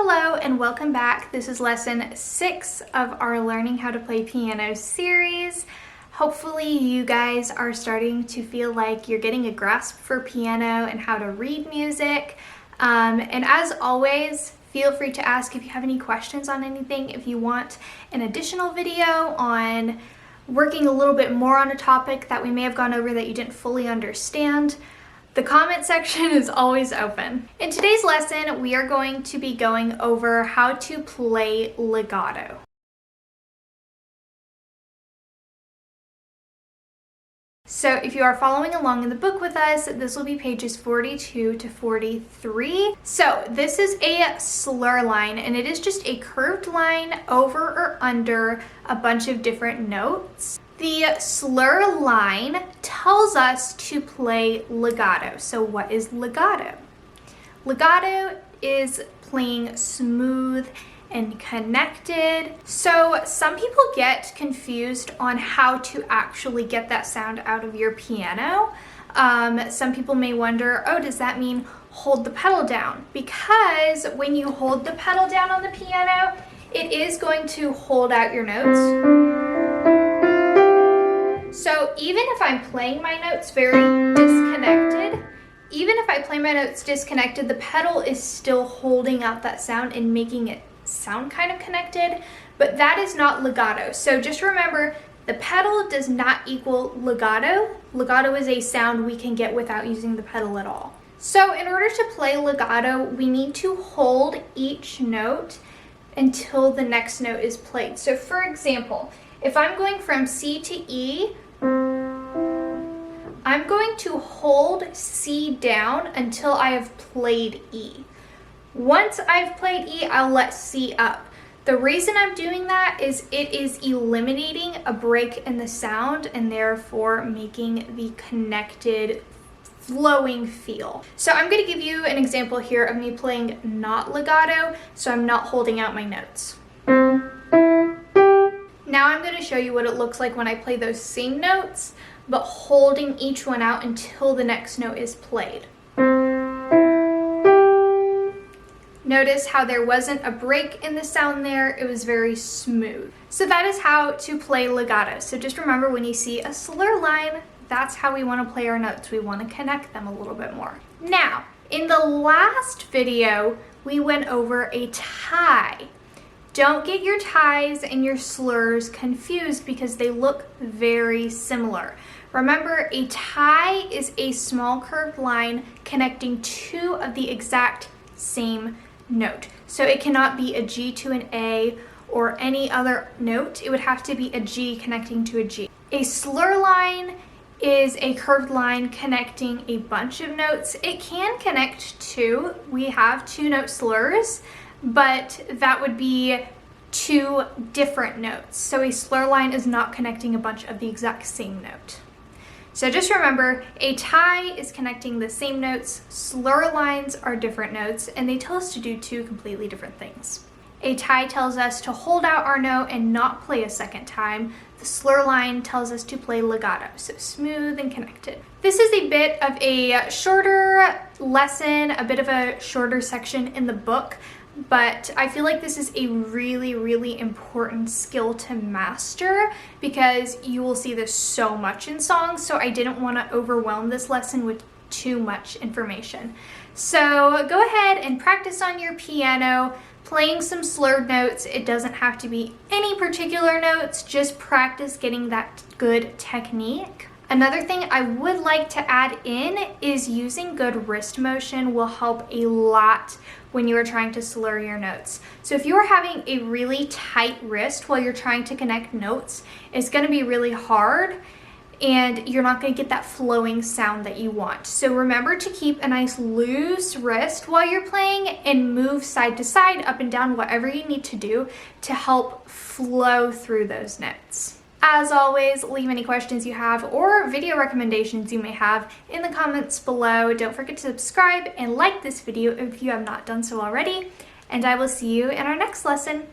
Hello and welcome back. This is lesson 6 of our Learning How to Play Piano series. Hopefully you guys are starting to feel like you're getting a grasp for piano and how to read music. And as always, feel free to ask if you have any questions on anything. If you want an additional video on working a little bit more on a topic that we may have gone over that you didn't fully understand, the comment section is always open. In today's lesson, we are going to be going over how to play legato. So if you are following along in the book with us, this will be pages 42 to 43. So this is a slur line, and it is just a curved line over or under a bunch of different notes. The slur line tells us to play legato. So what is legato? Legato is playing smooth and connected. So some people get confused on how to actually get that sound out of your piano. Some people may wonder, oh, does that mean hold the pedal down? Because when you hold the pedal down on the piano, it is going to hold out your notes. So even if I'm playing my notes very disconnected, the pedal is still holding out that sound and making it sound kind of connected, but that is not legato. So just remember, the pedal does not equal legato. Legato is a sound we can get without using the pedal at all. So in order to play legato, we need to hold each note until the next note is played. So for example, if I'm going from C to E, I'm going to hold C down until I have played E. Once I've played E, I'll let C up. The reason I'm doing that is it is eliminating a break in the sound and therefore making the connected, flowing feel. So I'm going to give you an example here of me playing not legato, so I'm not holding out my notes. Now I'm going to show you what it looks like when I play those same notes, but holding each one out until the next note is played. Notice how there wasn't a break in the sound there, it was very smooth. So that is how to play legato. So just remember, when you see a slur line, that's how we want to play our notes. We want to connect them a little bit more. Now, in the last video, we went over a tie. Don't get your ties and your slurs confused because they look very similar. Remember, a tie is a small curved line connecting two of the exact same note. So it cannot be a G to an A or any other note. It would have to be a G connecting to a G. A slur line is a curved line connecting a bunch of notes. It can connect two. We have two note slurs, but that would be two different notes. So a slur line is not connecting a bunch of the exact same note. So just remember, a tie is connecting the same notes, slur lines are different notes, and they tell us to do two completely different things. A tie tells us to hold out our note and not play a second time. The slur line tells us to play legato, so smooth and connected. This is a bit of a shorter lesson, a bit of a shorter section in the book, but I feel like this is a really, really important skill to master because you will see this so much in songs, so I didn't want to overwhelm this lesson with too much information. So go ahead and practice on your piano, playing some slurred notes. It doesn't have to be any particular notes, just practice getting that good technique. Another thing I would like to add in is using good wrist motion will help a lot when you are trying to slur your notes. So if you are having a really tight wrist while you're trying to connect notes, it's going to be really hard and you're not going to get that flowing sound that you want. So remember to keep a nice loose wrist while you're playing and move side to side, up and down, whatever you need to do to help flow through those notes. As always, leave any questions you have or video recommendations you may have in the comments below. Don't forget to subscribe and like this video if you have not done so already, and I will see you in our next lesson.